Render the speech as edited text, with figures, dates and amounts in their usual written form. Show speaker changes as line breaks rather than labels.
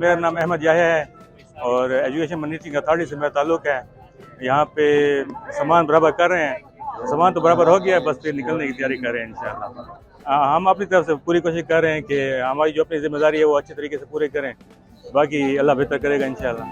मेरा नाम अहमद याह्या है और एजुकेशन मॉनिटरिंग अथॉरिटी से मेरा ताल्लुक़ है। यहाँ पे सामान बराबर कर रहे हैं, सामान तो बराबर हो गया है, बस फिर निकलने की तैयारी कर रहे हैं इंशाल्लाह। हम अपनी तरफ से पूरी कोशिश कर रहे हैं कि हमारी जो अपनी जिम्मेदारी है वो अच्छे तरीके से पूरे करें, बाकी अल्लाह बेहतर करेगा इंशाल्लाह।